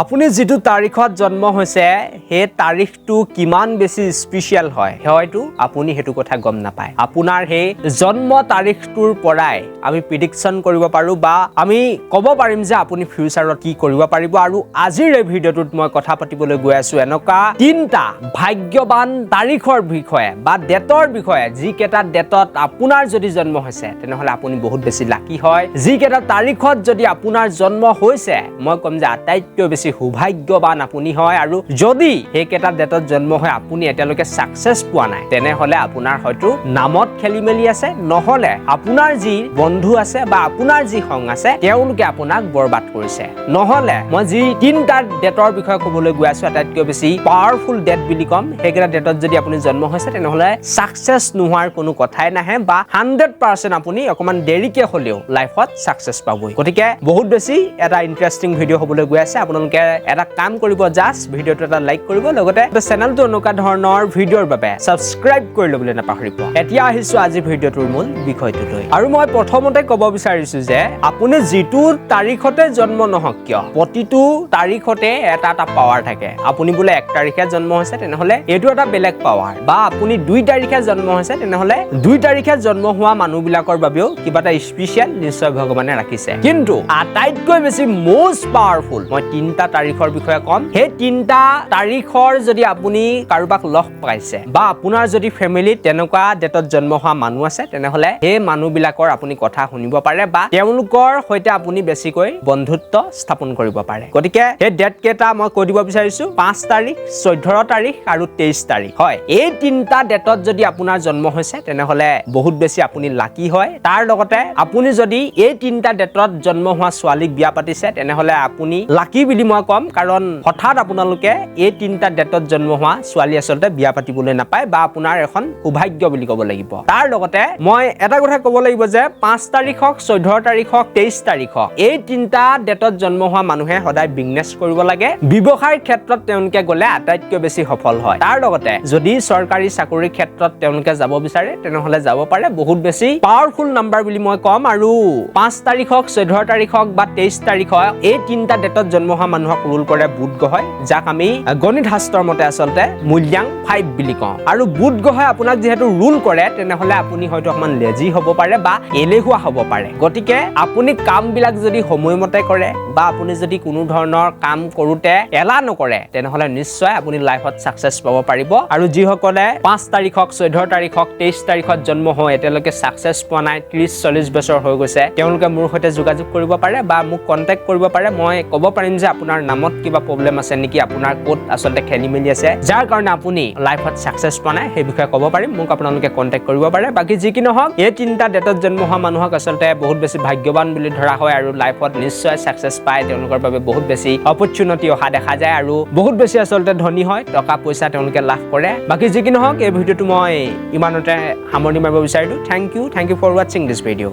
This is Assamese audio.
আপুনি যেটো তাৰিখত জন্ম হৈছে হে তাৰিখটো কিমান বেছি স্পেশাল হয় হয়তো আপুনি হেতু কথা গম নাপায় আপোনাৰ হে জন্ম তাৰিখটোৰ পৰাই আমি প্ৰেডিকচন কৰিব পাৰো বা আমি ক'ব পাৰিম যে আপুনি ফিউচাৰত কি কৰিব পাৰিব আৰু আজিৰ এই ভিডিঅ'টোত মই কথা পাতিবলৈ গৈ আছো এনেকা তিনটা ভাগ্যৱান তাৰিখৰ বিষয়ে বা ডেটৰ বিষয়ে যি কেটা ডেটত আপোনাৰ যদি জন্ম হৈছে তেনেহলে আপুনি বহুত বেছি লাকি হয় যি কেটা তাৰিখত যদি আপোনাৰ জন্ম হৈছে মই কম যে আটাইতকৈ বেছি সৌভাগ্যৱান আপুনি হয় আৰু যদি এই কেটা ডেটত জন্ম হয় আপুনি এতিয়ালৈকে সাকসেস পোৱা নাই তেনেহলে আপোনাৰ হয়তো নামত খেলিমেলি আছে নহলে আপোনাৰ যি বন্ধু আছে বা আপোনাৰ যি সংগ আছে তেওঁলোকে আপোনাক বৰবাদ কৰিছে নহলে মই যি তিনটা ডেটৰ বিষয়ে ক'বলৈ গৈ আছো আটাইতকৈ বেছি পাৱাৰফুল ডেট বুলি কম হেকেটা ডেটত যদি আপুনি জন্ম হৈছে তেনেহলে সাকসেস নোহোৱাৰ কোনো কথাই নাহে বা 100% আপুনি অকমান দেৰিকে হলেও লাইফত সাকসেস পাবই গতিকে বহুত বেছি এটা ইন্টাৰেষ্টিং ভিডিও হ'বলৈ গৈ আছে আপোনালোকে এটা কাম কৰিব জাস্ট ভিডিওটো এটা লাইক কৰিব লগতে চেনেলটো অনুকা ধৰণৰ ভিডিওৰ বাবে সাবস্ক্ৰাইব কৰি লবলৈ নাপাহৰিব এতিয়া আহিছো আজি ভিডিওটোৰ মূল বিষয়টো লৈ আৰু মই প্ৰথমতে ক'ব বিচাৰিছো যে আপুনি যেটো তাৰিখতে জন্ম নহক কিয় প্ৰতিটো তাৰিখতে এটা পাৱাৰ থাকে আপুনি বোলে 1 তাৰিখে জন্ম হৈছে তেনেহলে এটো এটা বেলেগ পাৱাৰ বা আপুনি 2 তাৰিখে জন্ম হৈছে তেনেহলে 2 তাৰিখে জন্ম হোৱা মানুহবিলাকৰ বাবেও কিবা এটা স্পেশাল নিশ্চয় ভগৱানে ৰাখিছে কিন্তু আটাইতকৈ বেছি মোস্ট পাৱাৰফুল মই তিনটা তাৰিখৰ বিষয়ে কম হে তিনটা তাৰিখৰ যদি আপুনি কাৰোবাক লগ পাইছে বা আপোনাৰ যদি ফ্যামিলিত তেনেকুৱা ডেটত জন্ম হোৱা মানুহ আছে তেনেহলে এই মানুহবিলাকৰ আপুনি কথা শুনিব পাৰে বা তেওঁলোকৰ সৈতে আপুনি বেছিকৈ বন্ধুত্ব স্থাপন কৰিব পাৰে গতিকে এই ডেট কেটা মই কৈ দিব বিচাৰিছো 5 তাৰিখ 14 তাৰিখ আৰু 23 তাৰিখ হয় এই তিনটা ডেটত যদি আপোনাৰ জন্ম হৈছে তেনেহলে বহুত বেছি আপুনি লাকি হয় তাৰ লগতে আপুনি যদি এই তিনটা ডেটত জন্ম হোৱা ছোৱালীক বিয়া পাতিছে তেনেহলে আপুনি লাকি বুলি মই কম কাৰণ হঠাৎ আপোনালোকে এই তিনটা ডেটত জন্ম হোৱা ছোৱালী আসলতে বিয়া পাতিবলৈ নাপায় বা আপোনাৰ এখন সৌভাগ্য বুলি ক'ব লাগিব তাৰ লগতে মই এটা কথা ক'ব লাগিব যে 5 তাৰিখক 14 তাৰিখক 23 তাৰিখক এই তিনটা ডেটত জন্ম হোৱা মানুহে সদায় বিজনেছ কৰিব লাগে ব্যৱসায়ৰ ক্ষেত্ৰত তেওঁলোকে গলে আটাইতকৈ বেছি সফল হয় তাৰ লগতে যদি চৰকাৰী চাকৰিৰ ক্ষেত্ৰত তেওঁলোকে যাব বিচাৰে তেনেহলে যাব পাৰে বহুত বেছি পাৱাৰফুল নাম্বাৰ বুলি মই কম আৰু 5 তাৰিখক 14 তাৰিখক বা 23 তাৰিখক এই তিনটা ডেটত জন্ম হোৱা মানুহক ৰুল কৰে বুধ গ্ৰহই যাক আমি গণিত শাস্ত্ৰৰ মতে আসলতে মূল্যাং 5 বুলি কওঁ আৰু বুধ গ্ৰহই আপোনাক যেহেতু ৰুল কৰে তেনেহলে আপুনি হয়তো অকমান লেজি হ'ব পাৰে বা এলেহুৱা হ'ব পাৰে গতিকে আপুনি কাম বিলাক যদি সময়মতে কৰে বা আপুনি যদি কোনো ধৰণৰ কাম কৰোতে এলা নকৰে তেনেহলে নিশ্চয় আপুনি লাইফত সাকসেস পাব পাৰিব আৰু যিসকলে 5 তাৰিখক 14 তাৰিখক 23 তাৰিখত জন্ম হয় এতিয়ালৈকে সাকসেস পোৱা নাই 30-40 বছৰ হৈ গৈছে তেওঁলোকে মোৰ সৈতে যোগাযোগ কৰিব পাৰে বা মোক কন্টাক্ট কৰিব পাৰে মই ক'ব পাৰিম যে আপোনাৰ নামত কিবা প্ৰবলেম আছে নেকি আপোনাৰ কোড আসলতে খেলিমেলি আছে যাৰ কাৰণে আপুনি লাইফত সাকসেস পোৱা নাই সেই বিষয়ে ক'ব পাৰিম মোক আপোনালোকে কন্টাক্ট কৰিব পাৰে বাকি যি কি নহওক এই তিনটা ডেটত জন্ম হোৱা মানুহক আসলতে বহুত বেছি ভাগ্যৱান বুলি ধৰা হয় আৰু লাইফত নিশ্চয় সাকসেস পায় তেওঁলোকৰ বাবে বহুত বেছি অপৰচুনিটি অহা দেখা যায় আৰু বহুত বেছি আসলতে ধনী হয় টকা পইচা তেওঁলোকে লাভ কৰে বাকি যি কি নহওক এই ভিডিওটো মই ইমানতে সামৰণি মাৰিব বিচাৰিছো thank you for watching this video